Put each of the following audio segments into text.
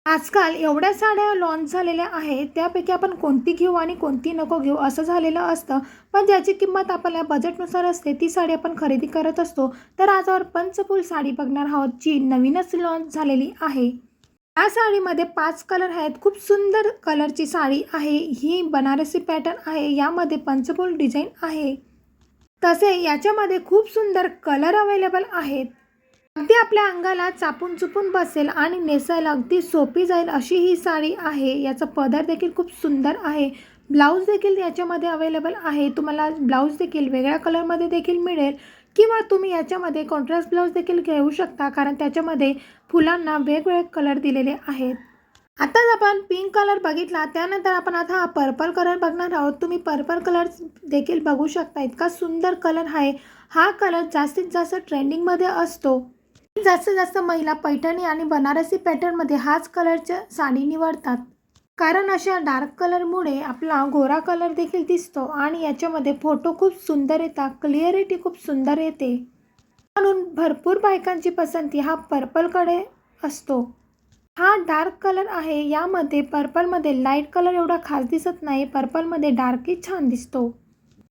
आजकाल एवढ्या साड्या लॉन्च झालेल्या आहेत, त्यापैकी आपण कोणती घेऊ आणि कोणती नको घेऊ असं झालेलं असतं. पण ज्याची किंमत आपल्या बजेटनुसार असते ती साडी आपण खरेदी करत असतो. तर आज आपण पंचफूल साडी बघणार आहोत, जी नवीनच लॉन्च झालेली आहे. या साडीमध्ये 5 कलर आहेत. खूप सुंदर कलरची साडी आहे. ही बनारसी पॅटर्न आहे. यामध्ये पंचफूल डिझाईन आहे. तसे याच्यामध्ये खूप सुंदर कलर अवेलेबल आहेत. अगदी आपल्या अंगाला चापून चुपून बसेल आणि नेसायला अगदी सोपी जाईल अशी ही साडी आहे. याचा पदर देखील खूप सुंदर आहे. ब्लाऊज देखील याच्यामध्ये अवेलेबल आहे. तुम्हाला ब्लाऊज देखील वेगळ्या कलरमध्ये देखील मिळेल किंवा तुम्ही याच्यामध्ये कॉन्ट्रास्ट ब्लाऊज देखील घेऊ शकता, कारण त्याच्यामध्ये फुलांना वेगवेगळे कलर दिलेले आहेत. आताच आपण पिंक कलर बघितला, त्यानंतर आपण आता हा पर्पल कलर बघणार आहोत. तुम्ही पर्पल कलर देखील बघू शकता. इतका सुंदर कलर आहे. हा कलर जास्तीत जास्त ट्रेंडिंगमध्ये असतो. जास्तीत जास्त महिला पैठणी आणि बनारसी पॅटर्नमध्ये हाच कलरच्या साडी निवडतात, कारण अशा डार्क कलरमुळे आपला गोरा कलर देखील दिसतो आणि याच्यामध्ये फोटो खूप सुंदर येतात, क्लिअरिटी खूप सुंदर येते. म्हणून भरपूर बायकांची पसंती हा पर्पलकडे असतो. हा डार्क कलर आहे. यामध्ये पर्पलमध्ये लाईट कलर एवढा खास दिसत नाही, पर्पलमध्ये डार्कही छान दिसतो.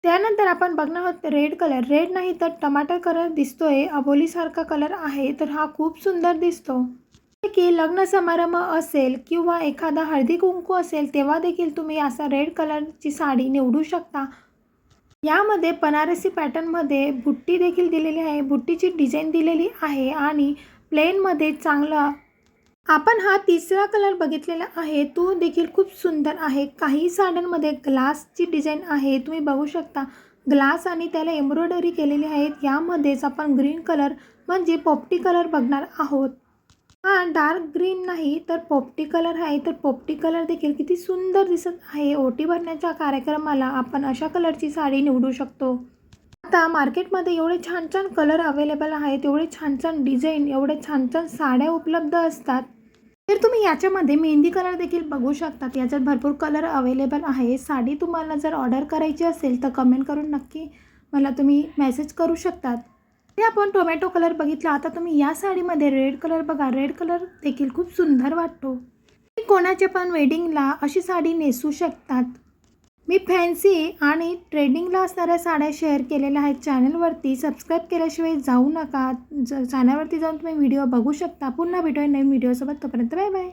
त्यानंतर आपण बघणार आहोत रेड कलर. रेड नाही तर टमाटर कलर दिसतोय, अबोलीसारखा कलर आहे. तर हा खूप सुंदर दिसतो की लग्न समारंभ असेल किंवा एखादा हळदी कुंकू असेल तेव्हा देखील तुम्ही असा रेड कलरची साडी निवडू शकता. यामध्ये बनारसी पॅटर्नमध्ये बुट्टी देखील दिलेली आहे. बुट्टीची डिझाईन दिलेली आहे आणि प्लेनमध्ये चांगला आपण हा तिसरा कलर बघितलेला आहे. तो देखील खूप सुंदर आहे. काही साड्यांमध्ये ग्लासची डिझाईन आहे, तुम्ही बघू शकता. ग्लास आणि त्याला एम्ब्रॉयडरी केलेली आहे. यामध्येच आपण ग्रीन कलर म्हणजे पोपटी कलर बघणार आहोत. हा डार्क ग्रीन नाही तर पोपटी कलर आहे. तर पोपटी कलर देखील किती सुंदर दिसत आहे. ओटी भरण्याच्या कार्यक्रमाला आपण अशा कलरची साडी निवडू शकतो. आता मार्केटमध्ये एवढे छान छान कलर अवेलेबल आहेत, एवढे छान छान डिझाईन, एवढे छान छान साड्या उपलब्ध असतात. तर तुम्ही याच्यामध्ये मेहंदी कलर देखील बघू शकतात. याच्यात भरपूर कलर अवेलेबल आहे. साडी तुम्हाला जर ऑर्डर करायची असेल तर कमेंट करून नक्की मला तुम्ही मेसेज करू शकतात. ते आपण टोमॅटो कलर बघितला. आता तुम्ही या साडीमध्ये रेड कलर बघा. रेड कलर देखील खूप सुंदर वाटतो. कोणाच्या पण वेडिंगला अशी साडी नेसू शकतात. मी फॅन्सी आणि ट्रेंडिंगला असणाऱ्या साड्या शेअर केलेल्या आहेत चॅनलवरती. सबस्क्राईब केल्याशिवाय जाऊ नका. चॅनलवरती जाऊन तुम्ही व्हिडिओ बघू शकता. पुन्हा भेटूया नवीन व्हिडिओसोबत. तोपर्यंत बाय बाय.